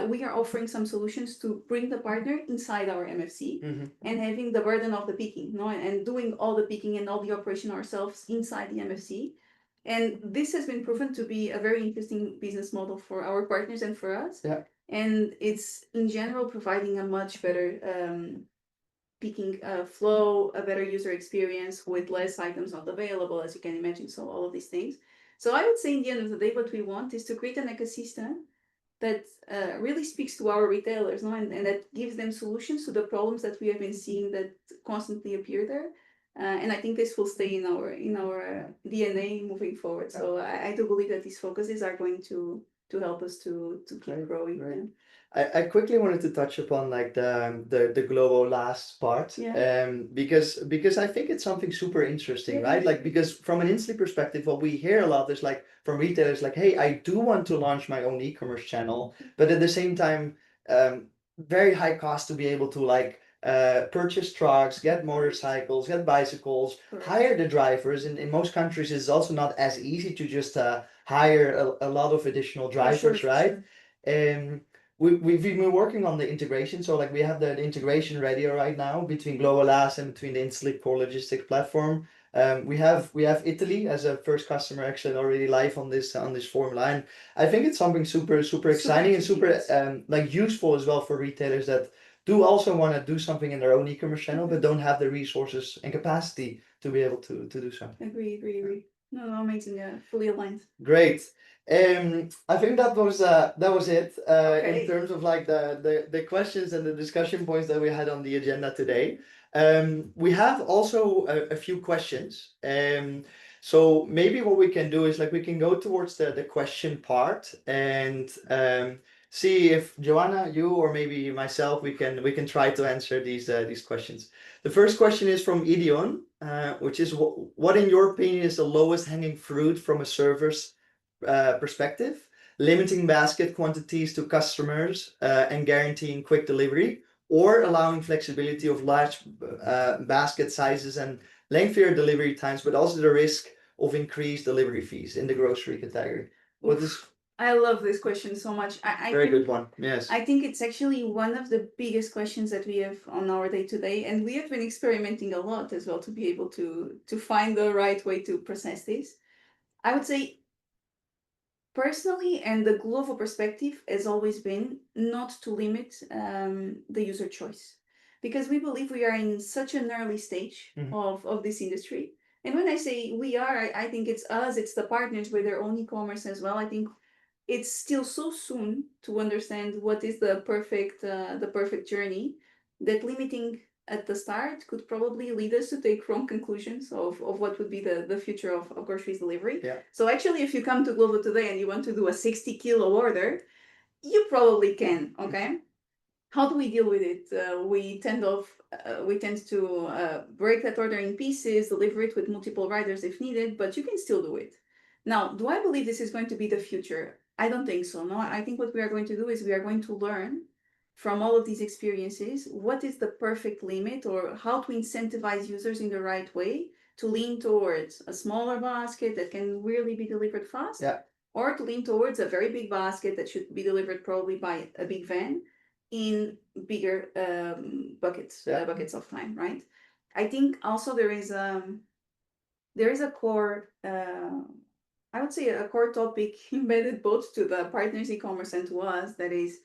we are offering some solutions to bring the partner inside our MFC and having the burden of the picking, no? And doing all the picking and all the operation ourselves inside the MFC. And this has been proven to be a very interesting business model for our partners and for us. And it's in general providing a much better picking flow, a better user experience with less items not available, as you can imagine. So all of these things. So I would say in the end of the day, what we want is to create an ecosystem that really speaks to our retailers, no? And that gives them solutions to the problems that we have been seeing that constantly appear there. And I think this will stay in our DNA moving forward. So I do believe that these focuses are going to help us to keep growing. Right. I quickly wanted to touch upon like the Glovo last part, because I think it's something super interesting, right? Like, because from an Instaleap perspective, what we hear a lot is like from retailers, like, hey, I do want to launch my own e-commerce channel, but at the same time, very high cost to be able to like purchase trucks, get motorcycles, get bicycles, hire the drivers. In most countries, it's also not as easy to just hire a lot of additional drivers, right? We've been working on the integration. So like we have the integration ready right now between Glovo and between the Instaleap core logistics platform. We have Italy as a first customer actually already live on this formula. And I think it's something super exciting and super like useful as well for retailers that do also want to do something in their own e-commerce channel, but don't have the resources and capacity to be able to do so. Agree. No, amazing. Yeah, fully aligned. Great. I think that was it in terms of like the questions and the discussion points that we had on the agenda today. We have also a few questions. So maybe what we can do is like we can go towards the question part and see if Johanna, you or maybe myself, we can try to answer these questions. The first question is from Idion, which is what in your opinion is the lowest hanging fruit from a server's perspective, limiting basket quantities to customers and guaranteeing quick delivery, or allowing flexibility of large basket sizes and lengthier delivery times, but also the risk of increased delivery fees in the grocery category? What is... I love this question so much. Very good one. Yes. I think it's actually one of the biggest questions that we have on our day-to-day, and we have been experimenting a lot as well to be able to find the right way to process this. I would say personally, and the Glovo perspective has always been not to limit the user choice, because we believe we are in such an early stage of this industry. And when I say we are, I think it's us, it's the partners with their own e-commerce as well. I think it's still so soon to understand what is the perfect journey, that limiting at the start could probably lead us to take wrong conclusions of what would be the future of groceries delivery. So actually, if you come to Glovo today and you want to do a 60-kilo order, you probably can, okay? How do we deal with it? We tend to break that order in pieces, deliver it with multiple riders if needed, but you can still do it. Now, do I believe this is going to be the future? I don't think so. No, I think what we are going to do is we are going to learn from all of these experiences what is the perfect limit, or how to incentivize users in the right way to lean towards a smaller basket that can really be delivered fast, or to lean towards a very big basket that should be delivered probably by a big van in bigger buckets of time, right? I think also there is a core, I would say a core topic embedded both to the partners e-commerce and to us, that is,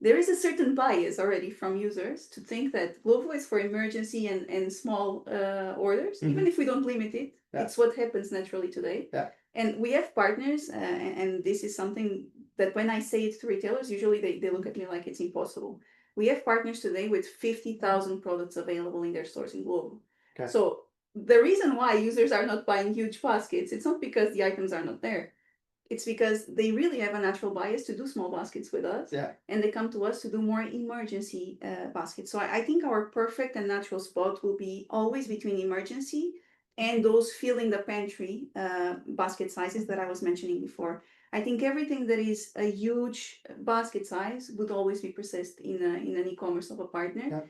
there is a certain bias already from users to think that Glovo is for emergency and small orders, even if we don't limit it. It's what happens naturally today. And we have partners, and this is something that when I say it to retailers, usually they look at me like it's impossible. We have partners today with 50,000 products available in their stores in Glovo. Okay. So the reason why users are not buying huge baskets, it's not because the items are not there. It's because they really have a natural bias to do small baskets with us. Yeah. And they come to us to do more emergency baskets. So I think our perfect and natural spot will be always between emergency and those filling the pantry basket sizes that I was mentioning before. I think everything that is a huge basket size would always be processed in an e-commerce of a partner. Yeah.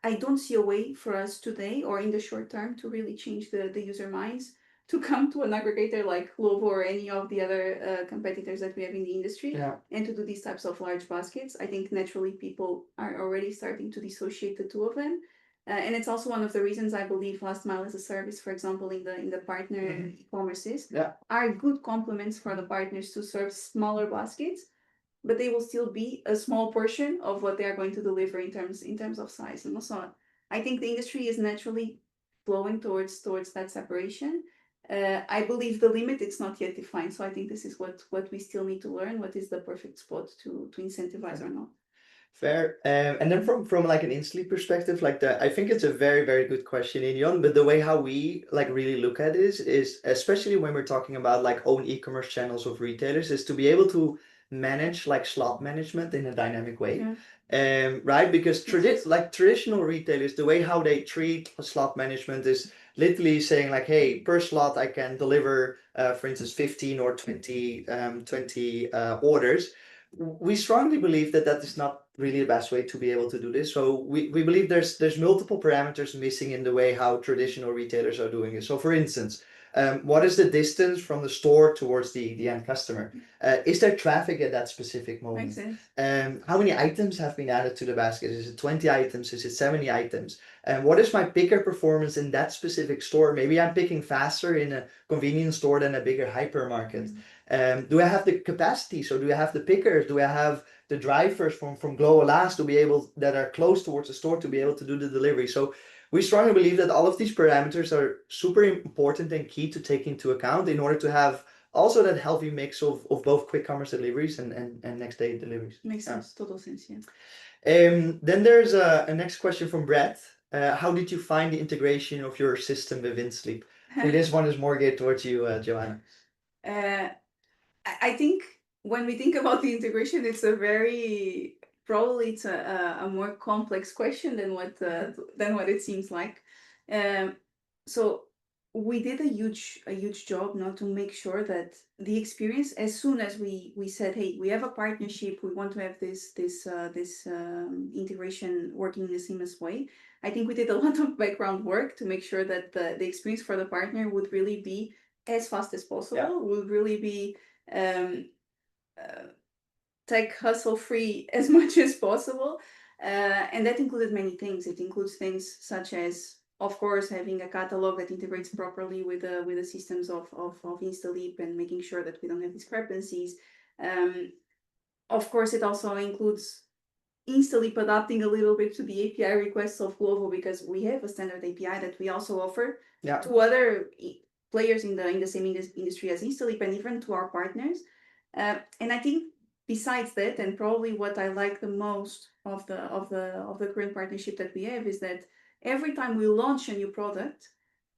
I don't see a way for us today or in the short term to really change the user minds to come to an aggregator like Glovo or any of the other competitors that we have in the industry, Yeah. and to do these types of large baskets. I think naturally people are already starting to dissociate the two of them. And it's also one of the reasons I believe last mile as a service, for example, in the partner e-commerces, Yeah. are good complements for the partners to serve smaller baskets, but they will still be a small portion of what they are going to deliver in terms of size. And also, I think the industry is naturally flowing towards that separation. I believe the limit it's not yet defined, so I think this is what we still need to learn. What is the perfect spot to incentivize or not? Fair. And then from like an Instaleap perspective, like I think it's a very, very good question, Inion. But the way how we like really look at it is especially when we're talking about like own e-commerce channels of retailers, is to be able to manage like slot management in a dynamic way. Right? Because traditional retailers, the way how they treat slot management is literally saying like, hey, per slot I can deliver, for instance, 15 or 20 orders. We strongly believe that is not really the best way to be able to do this. So we believe there's multiple parameters missing in the way how traditional retailers are doing it. So for instance, what is the distance from the store towards the end customer? Is there traffic at that specific moment? Makes sense. How many items have been added to the basket? Is it 20 items? Is it 70 items? And what is my picker performance in that specific store? Maybe I'm picking faster in a convenience store than a bigger hypermarket. Do I have the capacity? So do I have the pickers? Do I have the drivers from Glovo Last to be able that are close towards the store to be able to do the delivery? So we strongly believe that all of these parameters are super important and key to take into account in order to have also that healthy mix of both quick commerce deliveries and next day deliveries. Makes sense. Total sense, yeah. Then there's a next question from Brett. How did you find the integration of your system with Instaleap? This one is more geared towards you, Johanna. I think when we think about the integration, it's a very probably it's a more complex question than what it seems like. So we did a huge job now to make sure that the experience, as soon as we said, hey, we have a partnership, we want to have this integration working in a seamless way. I think we did a lot of background work to make sure that the experience for the partner would really be as fast as possible, would really be tech hustle free as much as possible. And that included many things. It includes things such as, of course, having a catalog that integrates properly with the systems of Instaleap and making sure that we don't have discrepancies. Of course, it also includes Instaleap adapting a little bit to the API requests of Glovo, because we have a standard API that we also offer to other players in the same industry as Instaleap and even to our partners. And I think besides that, and probably what I like the most of the current partnership that we have, is that every time we launch a new product,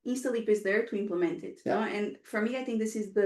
Instaleap is there to implement it. And for me, I think this is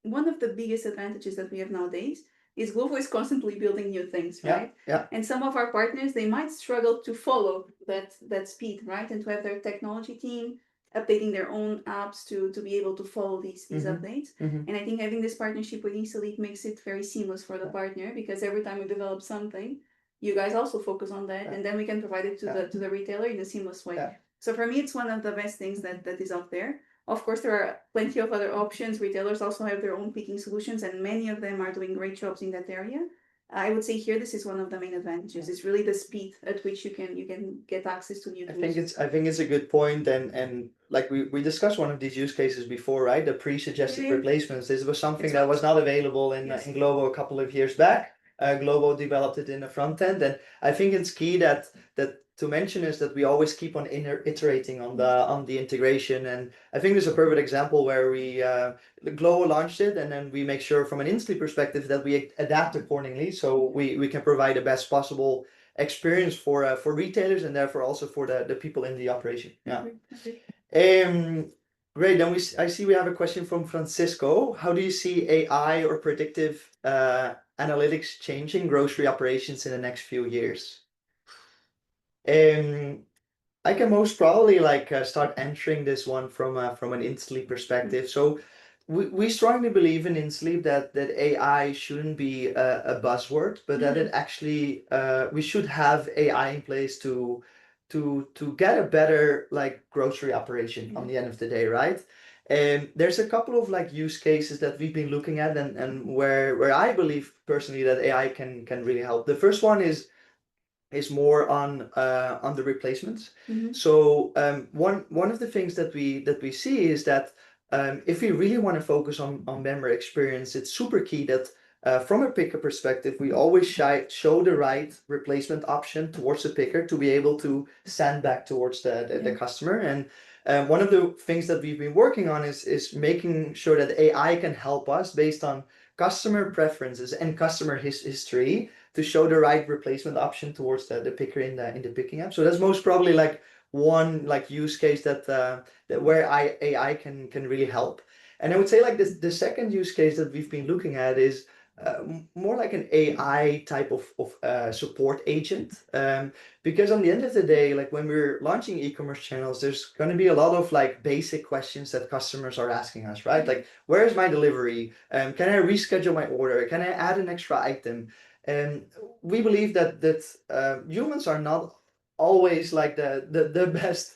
one of the biggest advantages that we have nowadays, is Glovo is constantly building new things, right? And some of our partners, they might struggle to follow that speed, right? And to have their technology team updating their own apps to be able to follow these updates. And I think having this partnership with Instaleap makes it very seamless for the partner, because every time we develop something, you guys also focus on that, and then we can provide it to the retailer in a seamless way. So for me, it's one of the best things that is out there. Of course, there are plenty of other options. Retailers also have their own picking solutions, and many of them are doing great jobs in that area. I would say here, this is one of the main advantages. It's really the speed at which you can get access to new tools. I think it's a good point, and like we discussed one of these use cases before, right? The pre-suggested replacements. This was something that was not available in Glovo a couple of years back. Glovo developed it in the front end, and I think it's key that to mention is that we always keep on iterating on the integration, and I think there's a perfect example where we Glovo launched it, and then we make sure from an Instaleap perspective that we adapt accordingly, so we can provide the best possible experience for retailers and therefore also for the people in the operation. Yeah. Great. Then I see we have a question from Francisco. How do you see AI or predictive analytics changing grocery operations in the next few years? I can most probably start answering this one from an Instaleap perspective. So we strongly believe in Instaleap that AI shouldn't be a buzzword, but that it actually we should have AI in place to get a better grocery operation on the end of the day, right? And there's a couple of use cases that we've been looking at and where I believe personally that AI can really help. The first one is more on the replacements. So one of the things that we see is that if we really want to focus on member experience, it's super key that from a picker perspective, we always show the right replacement option towards the picker to be able to send back towards the customer. And one of the things that we've been working on is making sure that AI can help us based on customer preferences and customer history to show the right replacement option towards the picker in the picking app. So that's most probably one use case that where AI can really help. And I would say the second use case that we've been looking at is more like an AI type of support agent. Because on the end of the day, when we're launching e-commerce channels, there's going to be a lot of basic questions that customers are asking us, right? Like, where's my delivery? Can I reschedule my order? Can I add an extra item? And we believe that humans are not always the best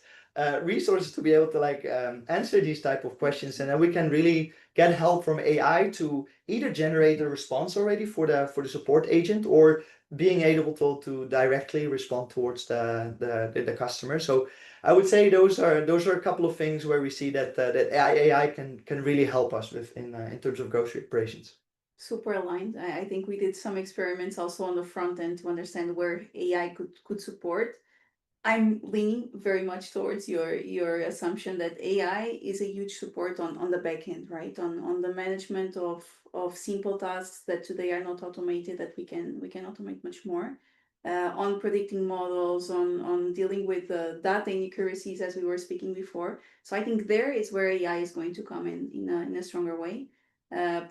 resources to be able to answer these type of questions, and that we can really get help from AI to either generate a response already for the support agent or being able to directly respond towards the customer. So I would say those are a couple of things where we see that AI can really help us with in terms of grocery operations. Super aligned. I think we did some experiments also on the front end to understand where AI could support. I'm leaning very much towards your assumption that AI is a huge support on the back end, right? On the management of simple tasks that today are not automated, that we can automate much more. On predicting models, on dealing with the data inaccuracies as we were speaking before. So I think there is where AI is going to come in a stronger way.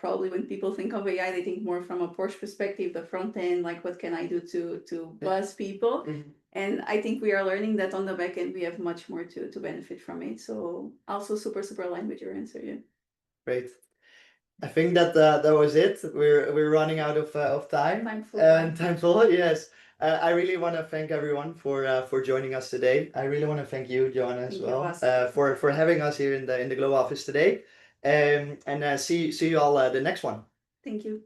Probably when people think of AI, they think more from a Porsche perspective, the front end, like what can I do to buzz people? And I think we are learning that on the back end, we have much more to benefit from it. So also super aligned with your answer. Yeah. Great. I think that was it. We're running out of time. Time full. Yes. I really want to thank everyone for joining us today. I really want to thank you, Johanna, as well, for having us here in the Glovo office today. And see you all the next one. Thank you.